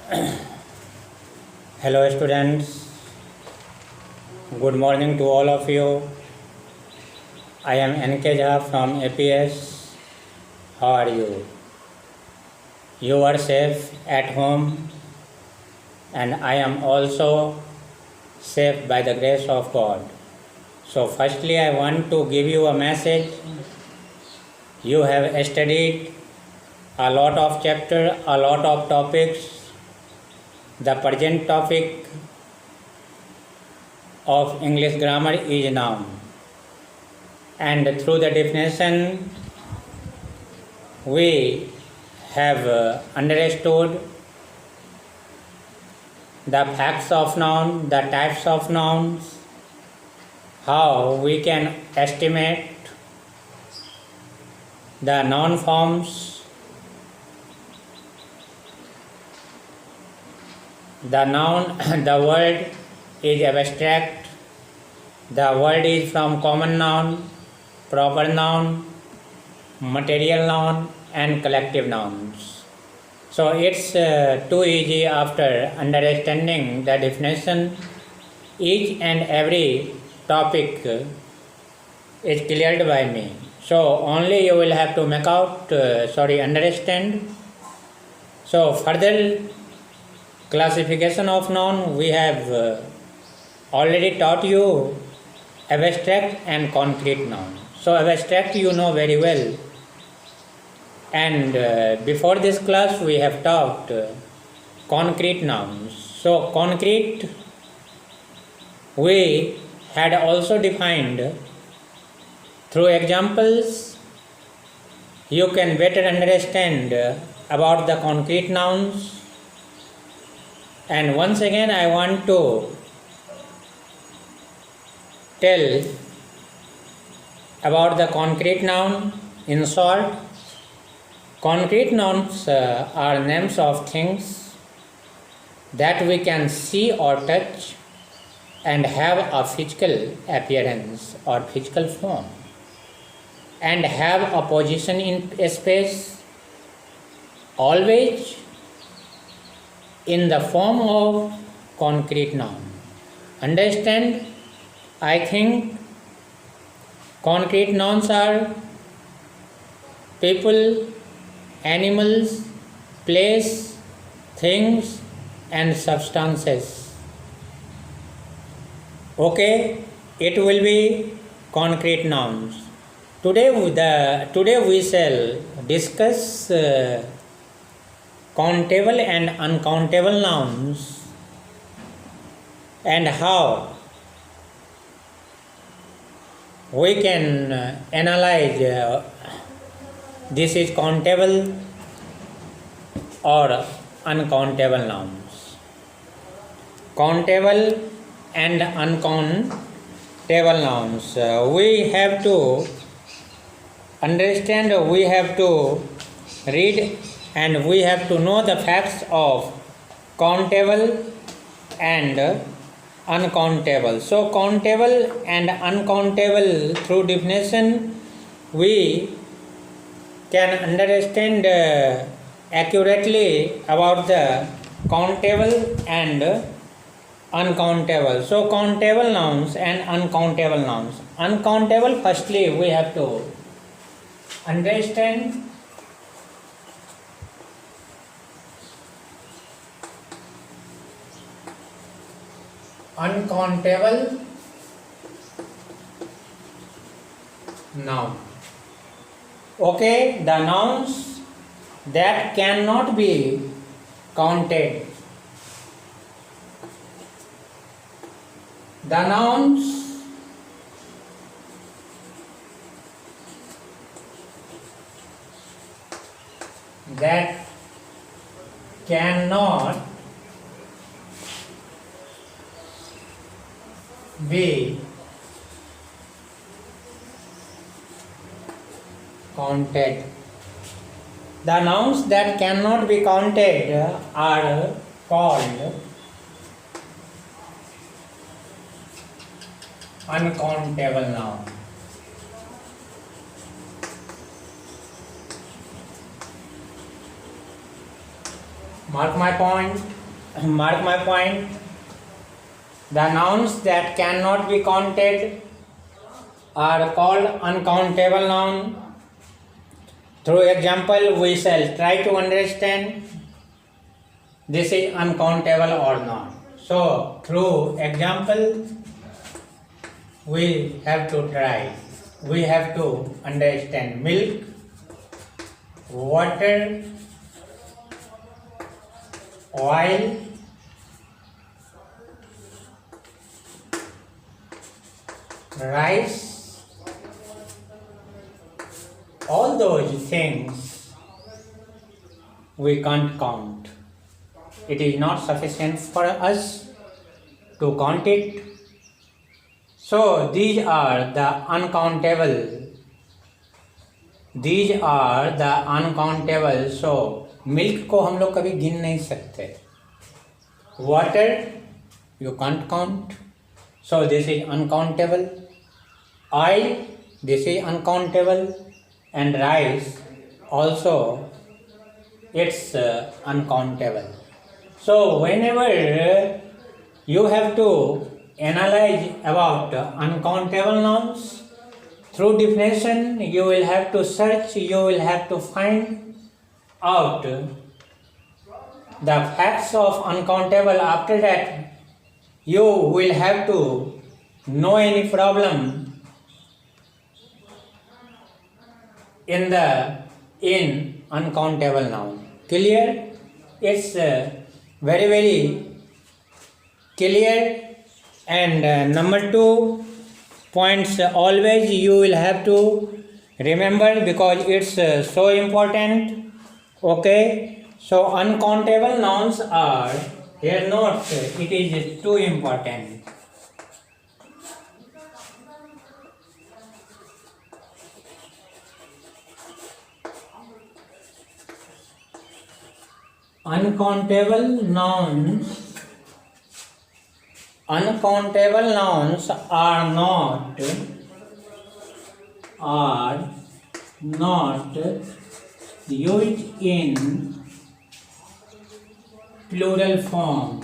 Hello students, good morning to all of you. I am NK Jha from APS. How are you? You are safe at home and I am also safe by the grace of God. So firstly I want to give you a message. You have studied a lot of chapters, a lot of topics. The present topic of English grammar is noun, and through the definition we have understood the facts of noun, the types of nouns, how we can estimate the noun forms, the noun, the word is abstract, the word is from common noun, proper noun, material noun and collective nouns. So it's too easy after understanding the definition. Each and every topic is cleared by me. So only you will have to make out, understand. So further classification of noun we have already taught you abstract and concrete noun. So abstract you know very well, and before this class we have taught concrete nouns. So concrete we had also defined through examples. You can better understand about the concrete nouns. And once again I want to tell about the concrete noun. In short, concrete nouns are names of things that we can see or touch and have a physical appearance or physical form and have a position in space, always in the form of concrete noun. Understand? I think concrete nouns are people, animals, place, things and substances. Okay, it will be concrete nouns. Today we shall discuss countable and uncountable nouns and how we can analyze this is countable or uncountable nouns. Countable and uncountable nouns. We have to understand, we have to read and we have to know the facts of countable and uncountable. So countable and uncountable, through definition we can understand accurately about the countable and uncountable. So countable nouns and uncountable nouns. Uncountable, firstly we have to understand uncountable noun. Okay, the nouns that cannot be counted. The nouns that cannot be counted. The nouns that cannot be counted are called uncountable noun. Mark my point. mark my point. The nouns that cannot be counted are called uncountable noun. Through example, we shall try to understand this is uncountable or not. So, through example, we have to try. We have to understand milk, water, oil, rice, all those things we can't count. It is not sufficient for us to count it. So these are the uncountable. These are the uncountable. So milk को हम लोग कभी गिन नहीं सकते. Water you can't count. So this is uncountable. Oil, this is uncountable. And rice also it's uncountable. So whenever you have to analyze about uncountable nouns, through definition you will have to search, you will have to find out the facts of uncountable. After that you will have to know any problem in uncountable noun. Clear? It's very clear. And number 2 points always you will have to remember because it's so important. Okay, so uncountable nouns are here not, it is too important. Uncountable nouns are not used in plural form.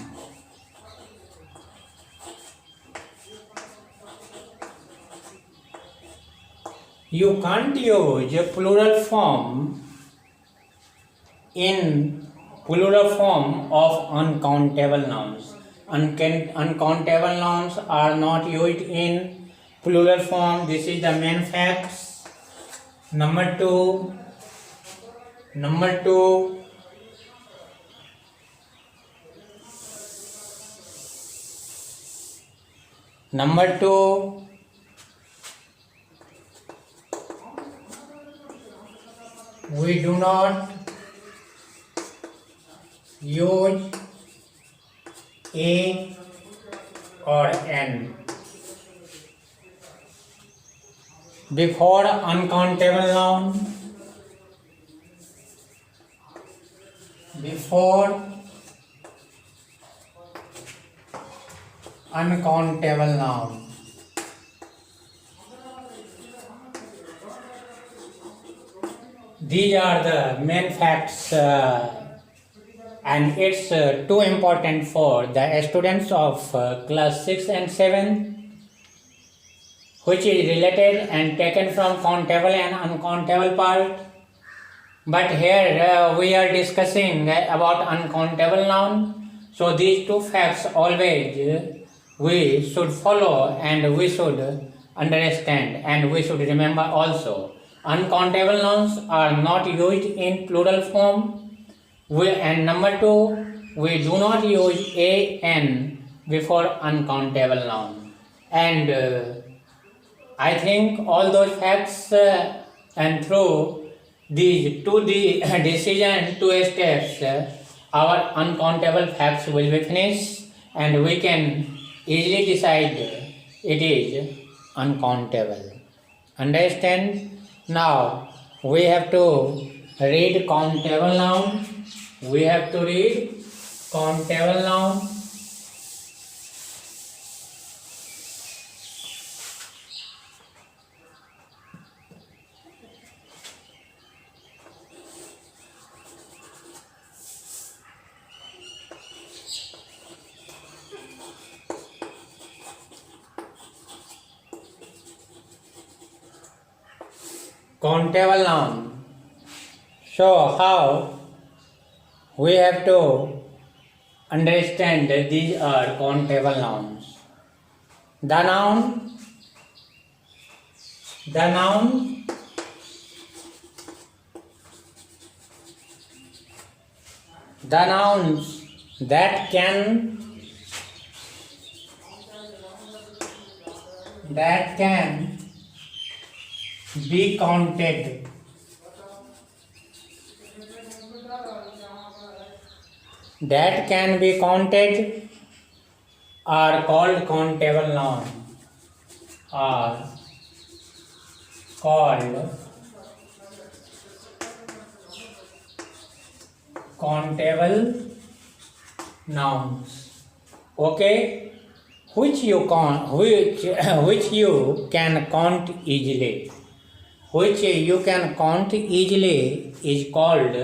You can't use a plural form in plural form of uncountable nouns. Uncountable nouns are not used in plural form. This is the main facts. Number two, we do not use a or an before uncountable noun. Before uncountable noun. These are the main facts and it's too important for the students of class 6 and 7, which is related and taken from countable and uncountable part. But here we are discussing about uncountable noun. So these two facts always we should follow and we should understand and we should remember also. Uncountable nouns are not used in plural form. And number 2, we do not use a, n before uncountable noun. And I think all those facts and through these two decision, 2 steps, our uncountable facts will be finished and we can easily decide it is uncountable. Understand? Now we have to read countable noun. We have to read countable noun. countable noun. So how we have to understand that these are countable nouns? The nouns that can be counted are called countable noun. Are called countable nouns. Okay, which you can count easily. Which you can count easily is called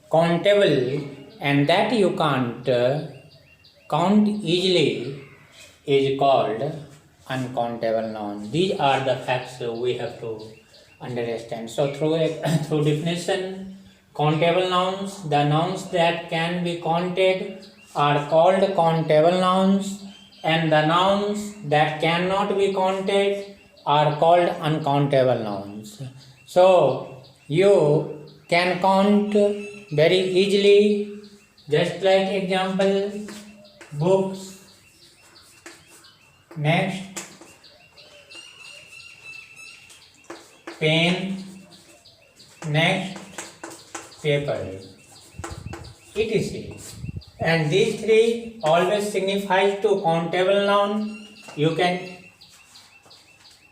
countable, and that you can't count easily is called uncountable noun. These are the facts we have to understand. So through definition, countable nouns, the nouns that can be counted are called countable nouns, and the nouns that cannot be counted are called uncountable nouns. So you can count very easily, just like example, books. Next, pen. Next, paper, etc. And these three always signifies to countable noun. You can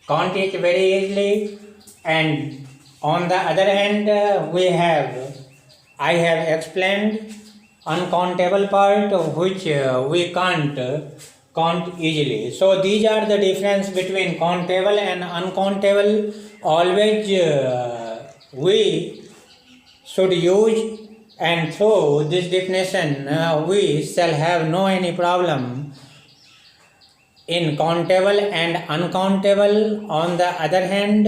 count it very easily. And on the other hand, I have explained uncountable part, which we can't count easily. So these are the difference between countable and uncountable. Always we should use, and through this definition we shall have no any problem in countable and uncountable. On the other hand,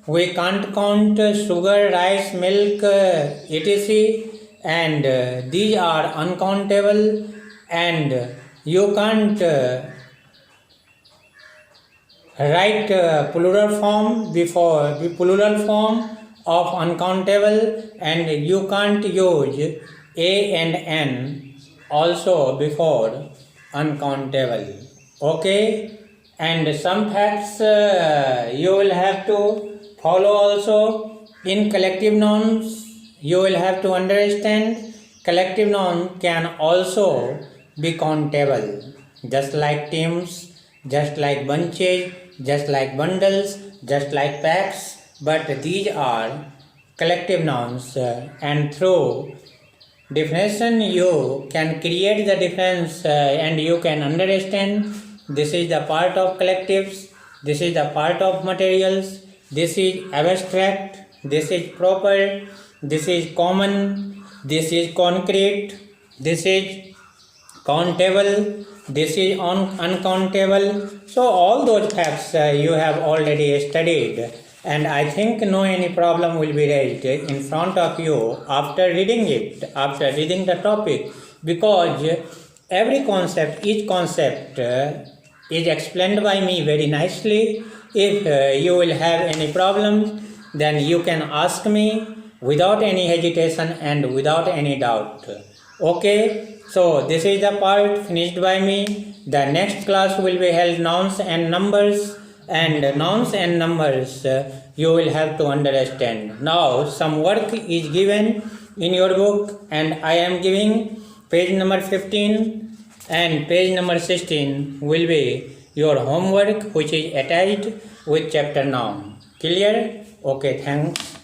we can't count sugar, rice, milk, etc. And these are uncountable, and you can't write plural form before the plural form of uncountable, and you can't use a and n also before uncountable. Okay, and some facts you will have to follow also. In collective nouns, you will have to understand collective noun can also be countable, just like teams, just like bunches, just like bundles, just like packs. But these are collective nouns, and through definition you can create the difference, and you can understand this is the part of collectives, this is the part of materials, this is abstract, this is proper, this is common, this is concrete, this is countable, this is uncountable. So all those facts you have already studied, and I think no any problem will be raised in front of you after reading it, after reading the topic, because every concept, each concept is explained by me very nicely. If you will have any problem, then you can ask me without any hesitation and without any doubt. Okay, so this is the part finished by me. The next class will be held nouns and numbers, and nouns and numbers you will have to understand. Now some work is given in your book, and I am giving page number 15 and page number 16 will be your homework, which is attached with chapter noun. Clear? Okay, thanks.